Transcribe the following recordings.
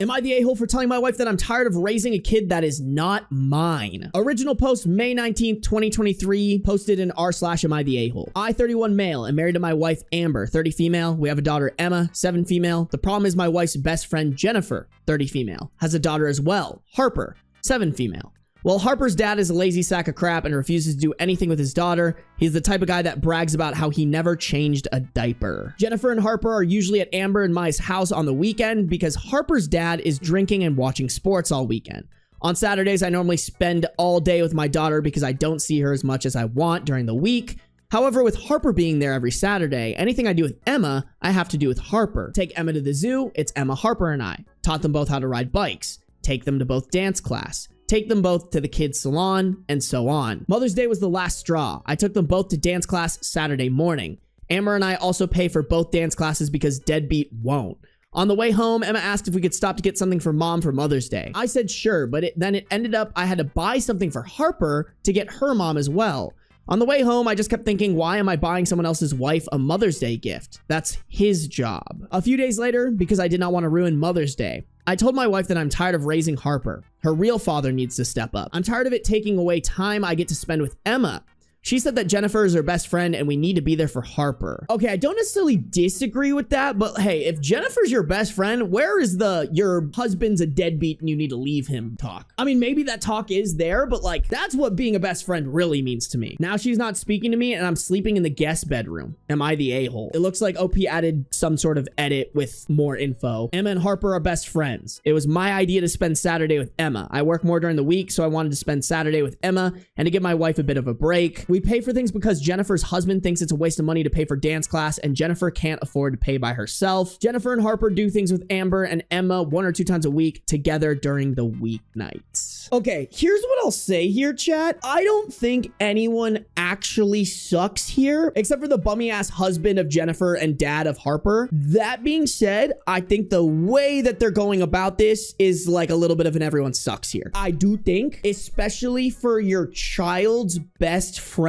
Am I the a-hole for telling my wife that I'm tired of raising a kid that is not mine? Original post May 19th, 2023, posted in r/am I the a-hole. I, 31 male, am married to my wife Amber, 30 female. We have a daughter Emma, 7 female. The problem is my wife's best friend Jennifer, 30 female, has a daughter as well, Harper, 7 female. Well, Harper's dad is a lazy sack of crap and refuses to do anything with his daughter. He's the type of guy that brags about how he never changed a diaper. Jennifer and Harper are usually at Amber and Mai's house on the weekend because Harper's dad is drinking and watching sports all weekend. On Saturdays, I normally spend all day with my daughter because I don't see her as much as I want during the week. However, with Harper being there every Saturday, anything I do with Emma, I have to do with Harper. Take Emma to the zoo, it's Emma, Harper, and I. Taught them both how to ride bikes. Take them to both dance class. Take them both to the kids' salon, and so on. Mother's Day was the last straw. I took them both to dance class Saturday morning. Amber and I also pay for both dance classes because Deadbeat won't. On the way home, Emma asked if we could stop to get something for Mom for Mother's Day. I said sure, but then it ended up I had to buy something for Harper to get her mom as well. On the way home, I just kept thinking, why am I buying someone else's wife a Mother's Day gift? That's his job. A few days later, because I did not want to ruin Mother's Day, I told my wife that I'm tired of raising Harper. Her real father needs to step up. I'm tired of it taking away time I get to spend with Emma. She said that Jennifer is her best friend and we need to be there for Harper. Okay, I don't necessarily disagree with that, but hey, if Jennifer's your best friend, where is the your husband's a deadbeat and you need to leave him talk? I mean, maybe that talk is there, but like, that's what being a best friend really means to me. Now she's not speaking to me and I'm sleeping in the guest bedroom. Am I the a-hole? It looks like OP added some sort of edit with more info. Emma and Harper are best friends. It was my idea to spend Saturday with Emma. I work more during the week, so I wanted to spend Saturday with Emma and to give my wife a bit of a break. We pay for things because Jennifer's husband thinks it's a waste of money to pay for dance class and Jennifer can't afford to pay by herself. Jennifer and Harper do things with Amber and Emma 1 or 2 times a week together during the weeknights. Okay, here's what I'll say here, chat. I don't think anyone actually sucks here, except for the bummy ass husband of Jennifer and dad of Harper. That being said, I think the way that they're going about this is like a little bit of an everyone sucks here. I do think, especially for your child's best friend,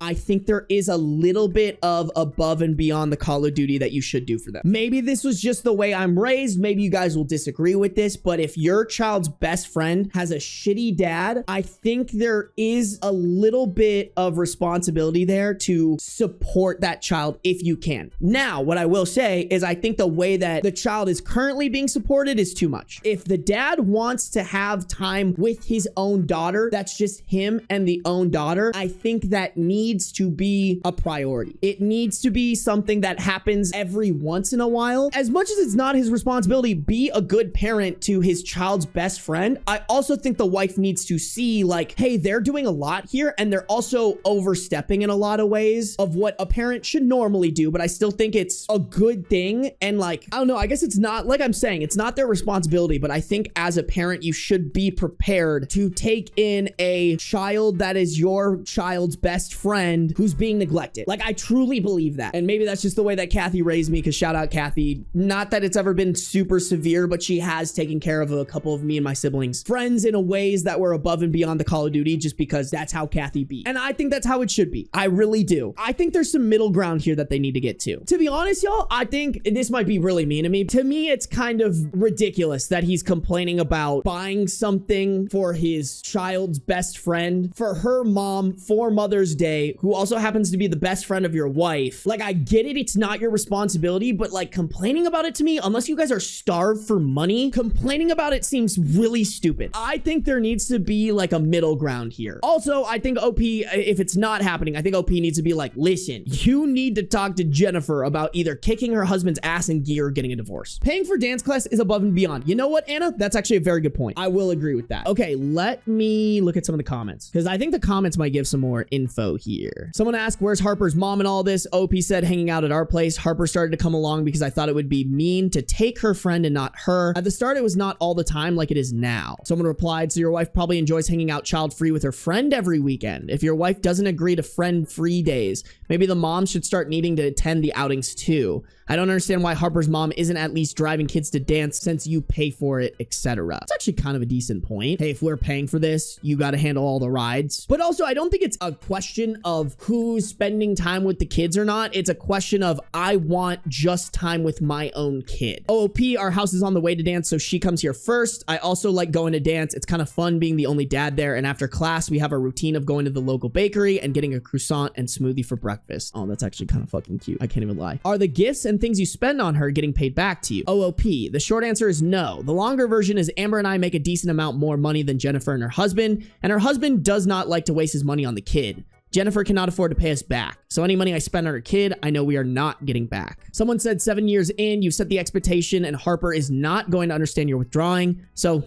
I think there is a little bit of above and beyond the Call of Duty that you should do for them. Maybe this was just the way I'm raised. Maybe you guys will disagree with this, but if your child's best friend has a shitty dad, I think there is a little bit of responsibility there to support that child if you can. Now, what I will say is I think the way that the child is currently being supported is too much. If the dad wants to have time with his own daughter, that's just him and the own daughter, I think that needs to be a priority. It needs to be something that happens every once in a while. As much as it's not his responsibility, be a good parent to his child's best friend. I also think the wife needs to see like, hey, they're doing a lot here and they're also overstepping in a lot of ways of what a parent should normally do, but I still think it's a good thing. And like, I don't know, I guess it's not, like I'm saying, it's not their responsibility, but I think as a parent, you should be prepared to take in a child that is your child's best friend who's being neglected. Like, I truly believe that. And maybe that's just the way that Kathy raised me, because shout out Kathy. Not that it's ever been super severe, but she has taken care of a couple of me and my siblings' friends in a ways that were above and beyond the Call of Duty, just because that's how Kathy be. And I think that's how it should be. I really do. I think there's some middle ground here that they need to get to. To be honest, y'all, I think this might be really mean to me. To me, it's kind of ridiculous that he's complaining about buying something for his child's best friend for her mom for Mother's Day, who also happens to be the best friend of your wife. Like, I get it, it's not your responsibility, but like complaining about it to me, unless you guys are starved for money, complaining about it seems really stupid. I think there needs to be like a middle ground here. Also, I think OP, if it's not happening, I think OP needs to be like, listen, you need to talk to Jennifer about either kicking her husband's ass in gear or getting a divorce. Paying for dance class is above and beyond. You know what, Anna? That's actually a very good point. I will agree with that. Okay, let me look at some of the comments, because I think the comments might give some more info here. Someone asked, where's Harper's mom and all this? OP said, hanging out at our place. Harper started to come along because I thought it would be mean to take her friend and not her. At the start, it was not all the time like it is now. Someone replied, so your wife probably enjoys hanging out child-free with her friend every weekend. If your wife doesn't agree to friend-free days, maybe the mom should start needing to attend the outings too. I don't understand why Harper's mom isn't at least driving kids to dance since you pay for it, etc. It's actually kind of a decent point. Hey, if we're paying for this, you got to handle all the rides. But also, I don't think it's a question of who's spending time with the kids or not. It's a question of I want just time with my own kid. OOP, our house is on the way to dance, so she comes here first. I also like going to dance. It's kind of fun being the only dad there. And after class, we have a routine of going to the local bakery and getting a croissant and smoothie for breakfast. Oh, that's actually kind of fucking cute. I can't even lie. Are the gifts and things you spend on her getting paid back to you? OOP, the short answer is no. The longer version is Amber and I make a decent amount more money than Jennifer and her husband does not like to waste his money on the kid. Jennifer cannot afford to pay us back. So any money I spend on her kid, I know we are not getting back. Someone said 7 years in, you've set the expectation and Harper is not going to understand your withdrawing. So,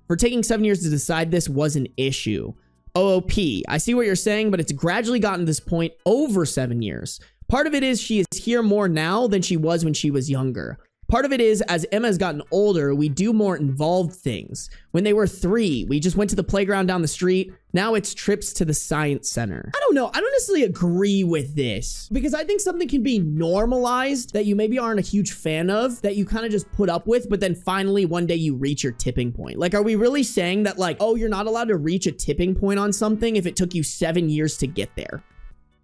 for taking 7 years to decide this was an issue. OOP, I see what you're saying, but it's gradually gotten to this point over 7 years. Part of it is she is here more now than she was when she was younger. Part of it is, as Emma has gotten older, we do more involved things. When they were 3, we just went to the playground down the street. Now it's trips to the science center. I don't know. I don't necessarily agree with this because I think something can be normalized that you maybe aren't a huge fan of, that you kind of just put up with, but then finally one day you reach your tipping point. Like, are we really saying that like, oh, you're not allowed to reach a tipping point on something if it took you 7 years to get there?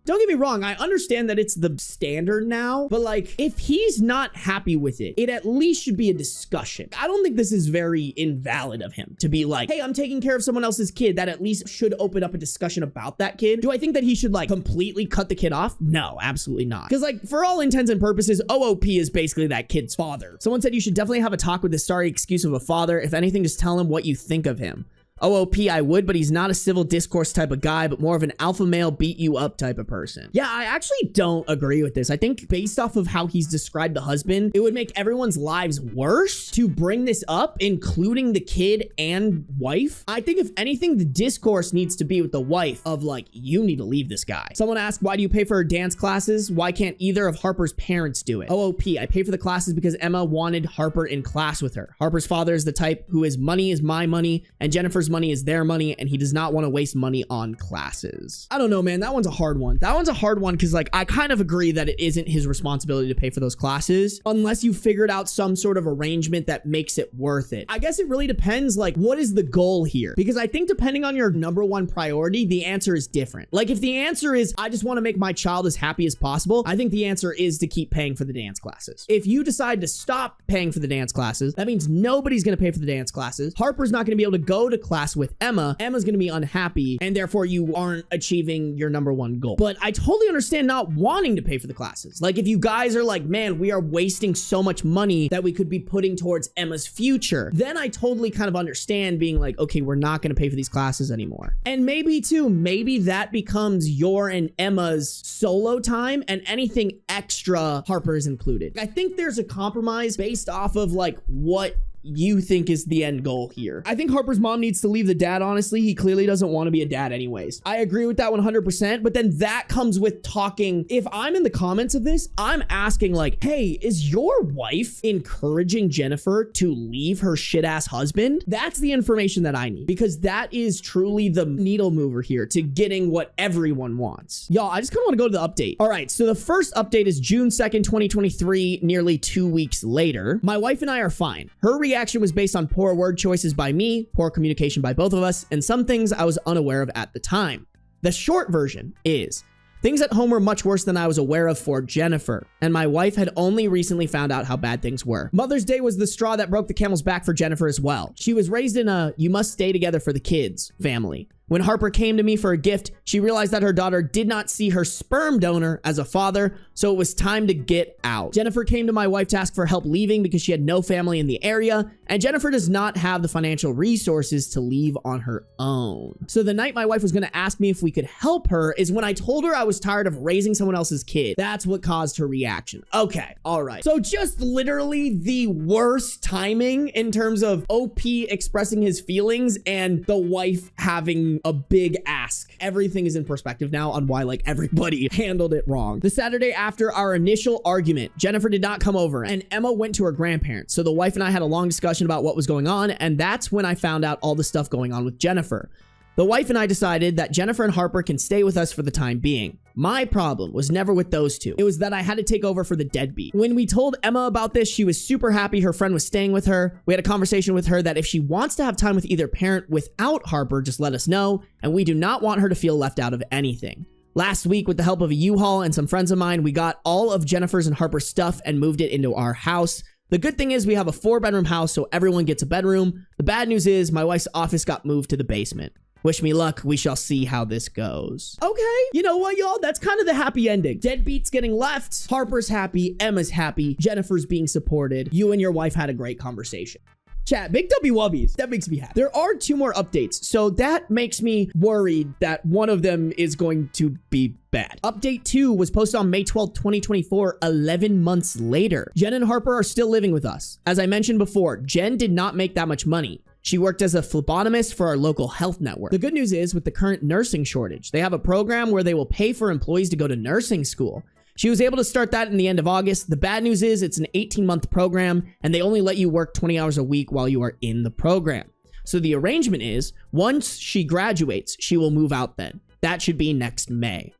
Don't get me wrong, I understand that it's the standard now, but like, if he's not happy with it, it at least should be a discussion. I don't think this is very invalid of him to be like, hey, I'm taking care of someone else's kid. That at least should open up a discussion about that kid. Do I think that he should like completely cut the kid off? No, absolutely not. Because like, for all intents and purposes, OOP is basically that kid's father. Someone said you should definitely have a talk with this sorry excuse of a father. If anything, just tell him what you think of him. OOP, I would, but he's not a civil discourse type of guy, but more of an alpha male beat you up type of person. Yeah, I actually don't agree with this. I think based off of how he's described the husband, it would make everyone's lives worse to bring this up, including the kid and wife. I think if anything, the discourse needs to be with the wife of like, you need to leave this guy. Someone asked, why do you pay for her dance classes? Why can't either of Harper's parents do it? OOP, I pay for the classes because Emma wanted Harper in class with her. Harper's father is the type who his money is my money and Jennifer's money is their money, and he does not want to waste money on classes. I don't know, man. That one's a hard one. That one's a hard one because like, I kind of agree that it isn't his responsibility to pay for those classes unless you figured out some sort of arrangement that makes it worth it. I guess it really depends, like, what is the goal here? Because I think depending on your number one priority, the answer is different. Like, if the answer is, I just want to make my child as happy as possible, I think the answer is to keep paying for the dance classes. If you decide to stop paying for the dance classes, that means nobody's going to pay for the dance classes. Harper's not going to be able to go to class with Emma. Emma's going to be unhappy, and therefore you aren't achieving your number one goal. But I totally understand not wanting to pay for the classes. Like, if you guys are like, man, we are wasting so much money that we could be putting towards Emma's future, then I totally kind of understand being like, okay, we're not going to pay for these classes anymore. And maybe too, maybe that becomes your and Emma's solo time, and anything extra Harper is included. I think there's a compromise based off of like what you think is the end goal here. I think Harper's mom needs to leave the dad, honestly. He clearly doesn't want to be a dad anyways. I agree with that 100%, but then that comes with talking. If I'm in the comments of this, I'm asking like, hey, is your wife encouraging Jennifer to leave her shit ass husband? That's the information that I need, because that is truly the needle mover here to getting what everyone wants. Y'all, I just kind of want to go to the update. All right, so the first update is June 2nd, 2023, nearly 2 weeks later. My wife and I are fine. Her reaction was based on poor word choices by me, poor communication by both of us, and some things I was unaware of at the time. The short version is, things at home were much worse than I was aware of for Jennifer, and my wife had only recently found out how bad things were. Mother's Day was the straw that broke the camel's back for Jennifer as well. She was raised in a you must stay together for the kids family. When Harper came to me for a gift, she realized that her daughter did not see her sperm donor as a father, so it was time to get out. Jennifer came to my wife to ask for help leaving because she had no family in the area, and Jennifer does not have the financial resources to leave on her own. So the night my wife was going to ask me if we could help her is when I told her I was tired of raising someone else's kid. That's what caused her reaction. Okay, all right. So just literally the worst timing in terms of OP expressing his feelings and the wife having a big ask. Everything is in perspective now on why like everybody handled it wrong. The Saturday after our initial argument, Jennifer did not come over and Emma went to her grandparents. So the wife and I had a long discussion about what was going on, and that's when I found out all the stuff going on with Jennifer. The wife and I decided that Jennifer and Harper can stay with us for the time being. My problem was never with those two. It was that I had to take over for the deadbeat. When we told Emma about this, she was super happy her friend was staying with her. We had a conversation with her that if she wants to have time with either parent without Harper, just let us know, and we do not want her to feel left out of anything. Last week, with the help of a U-Haul and some friends of mine, we got all of Jennifer's and Harper's stuff and moved it into our house. The good thing is we have a 4-bedroom house, so everyone gets a bedroom. The bad news is my wife's office got moved to the basement. Wish me luck. We shall see how this goes. Okay, you know what, y'all? That's kind of the happy ending. Deadbeat's getting left. Harper's happy. Emma's happy. Jennifer's being supported. You and your wife had a great conversation. Chat, big W wubbies. That makes me happy. There are 2 more updates, so that makes me worried that one of them is going to be bad. Update 2 was posted on May 12th, 2024, 11 months later. Jen and Harper are still living with us. As I mentioned before, Jen did not make that much money. She worked as a phlebotomist for our local health network. The good news is, with the current nursing shortage, they have a program where they will pay for employees to go to nursing school. She was able to start that in the end of August. The bad news is it's an 18-month program, and they only let you work 20 hours a week while you are in the program. So the arrangement is, once she graduates, she will move out then. That should be next May.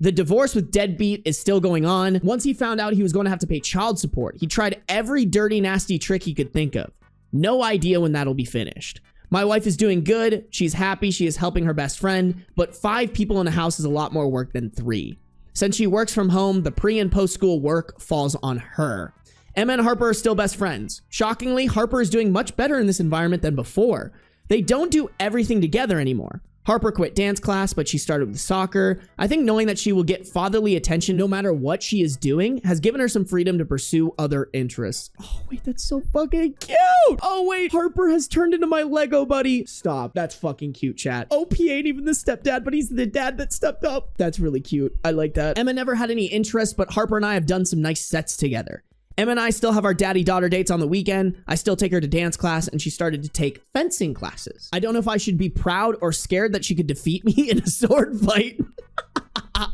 The divorce with Deadbeat is still going on. Once he found out he was going to have to pay child support, he tried every dirty, nasty trick he could think of. No idea when that'll be finished. My wife is doing good. She's happy. She is helping her best friend, but 5 people in a house is a lot more work than 3. Since she works from home, the pre and post school work falls on her. Emma and Harper are still best friends. Shockingly, Harper is doing much better in this environment than before. They don't do everything together anymore. Harper quit dance class, but she started with soccer. I think knowing that she will get fatherly attention no matter what she is doing has given her some freedom to pursue other interests. Oh, wait, that's so fucking cute. Oh, wait, Harper has turned into my Lego buddy. Stop. That's fucking cute, chat. OP ain't even the stepdad, but he's the dad that stepped up. That's really cute. I like that. Emma never had any interest, but Harper and I have done some nice sets together. Emma and I still have our daddy-daughter dates on the weekend. I still take her to dance class, and she started to take fencing classes. I don't know if I should be proud or scared that she could defeat me in a sword fight.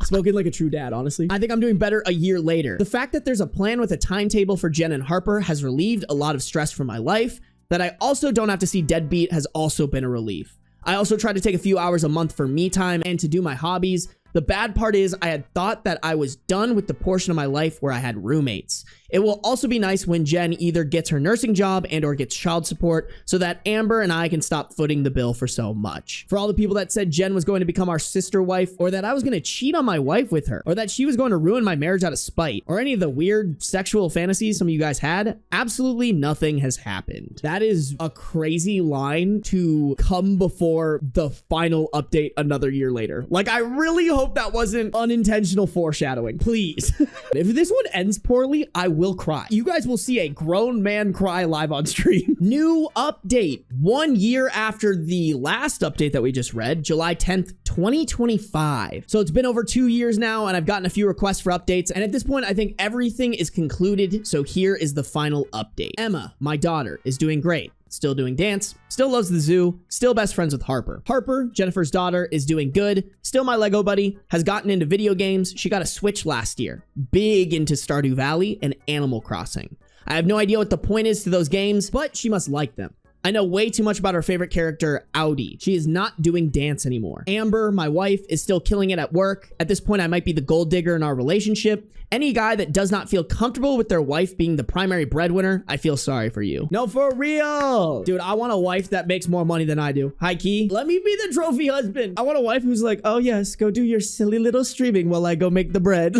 Spoken like a true dad, honestly. I think I'm doing better a year later. The fact that there's a plan with a timetable for Jen and Harper has relieved a lot of stress from my life. That I also don't have to see Deadbeat has also been a relief. I also try to take a few hours a month for me time and to do my hobbies. The bad part is I had thought that I was done with the portion of my life where I had roommates. It will also be nice when Jen either gets her nursing job and or gets child support so that Amber and I can stop footing the bill for so much. For all the people that said Jen was going to become our sister wife, or that I was going to cheat on my wife with her, or that she was going to ruin my marriage out of spite, or any of the weird sexual fantasies some of you guys had, absolutely nothing has happened. That is a crazy line to come before the final update another year later. Like, I really hope that wasn't unintentional foreshadowing. Please. If this one ends poorly, I will cry. You guys will see a grown man cry live on stream. New update. 1 year after the last update that we just read, July 10th, 2025. So it's been over 2 years now, and I've gotten a few requests for updates. And at this point, I think everything is concluded. So here is the final update. Emma, my daughter, is doing great. Still doing dance, still loves the zoo, still best friends with Harper. Harper, Jennifer's daughter, is doing good, still my Lego buddy, has gotten into video games. She got a Switch last year, big into Stardew Valley and Animal Crossing. I have no idea what the point is to those games, but she must like them. I know way too much about her favorite character, Audi. She is not doing dance anymore. Amber, my wife, is still killing it at work. At this point, I might be the gold digger in our relationship. Any guy that does not feel comfortable with their wife being the primary breadwinner, I feel sorry for you. No, for real. Dude, I want a wife that makes more money than I do. High key. Let me be the trophy husband. I want a wife who's like, oh yes, go do your silly little streaming while I go make the bread.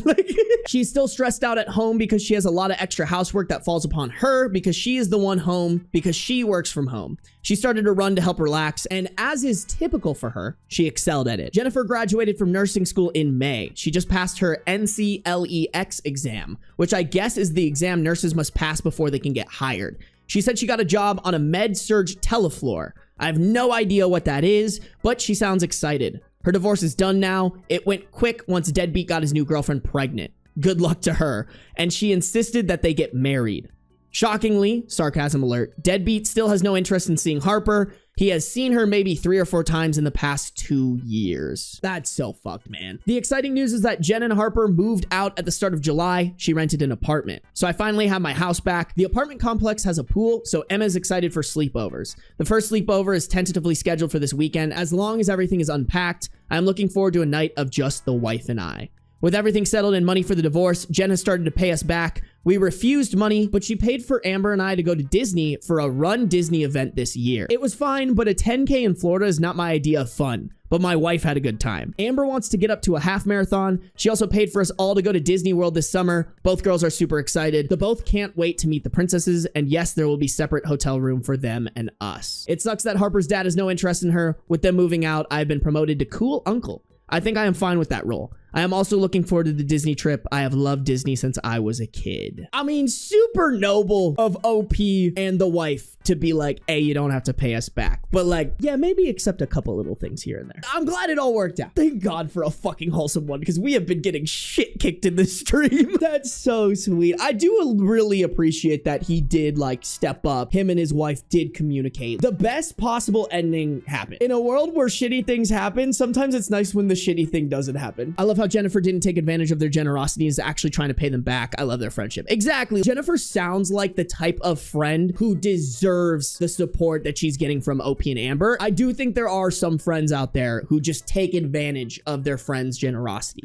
She's still stressed out at home because she has a lot of extra housework that falls upon her because she is the one home because she works from home. She started to run to help relax, and as is typical for her, she excelled at it. Jennifer graduated from nursing school in May. She just passed her NCLEX exam, which I guess is the exam nurses must pass before they can get hired. She said she got a job on a med-surg telefloor. I have no idea what that is, but she sounds excited. Her divorce is done now. It went quick once Deadbeat got his new girlfriend pregnant. Good luck to her. And she insisted that they get married. Shockingly, sarcasm alert, Deadbeat still has no interest in seeing Harper. He has seen her maybe 3 or 4 times in the past 2 years. That's so fucked, man. The exciting news is that Jen and Harper moved out at the start of July. She rented an apartment. So I finally have my house back. The apartment complex has a pool, so Emma's excited for sleepovers. The first sleepover is tentatively scheduled for this weekend. As long as everything is unpacked, I'm looking forward to a night of just the wife and I. With everything settled and money for the divorce, Jen has started to pay us back. We refused money, but she paid for Amber and I to go to Disney for a Run Disney event this year. It was fine, but a 10K in Florida is not my idea of fun. But my wife had a good time. Amber wants to get up to a half marathon. She also paid for us all to go to Disney World this summer. Both girls are super excited. The both can't wait to meet the princesses. And yes, there will be separate hotel room for them and us. It sucks that Harper's dad has no interest in her. With them moving out, I've been promoted to cool uncle. I think I am fine with that role. I am also looking forward to the Disney trip. I have loved Disney since I was a kid. I mean, super noble of OP and the wife to be like, hey, you don't have to pay us back. But like, yeah, maybe accept a couple little things here and there. I'm glad it all worked out. Thank God for a fucking wholesome one, because we have been getting shit kicked in this stream. That's so sweet. I do really appreciate that he did like step up. Him and his wife did communicate. The best possible ending happened. In a world where shitty things happen, sometimes it's nice when the shitty thing doesn't happen. I love how Jennifer didn't take advantage of their generosity and is actually trying to pay them back. I love their friendship. Exactly. Jennifer sounds like the type of friend who deserves the support that she's getting from OP and Amber. I do think there are some friends out there who just take advantage of their friends' generosity.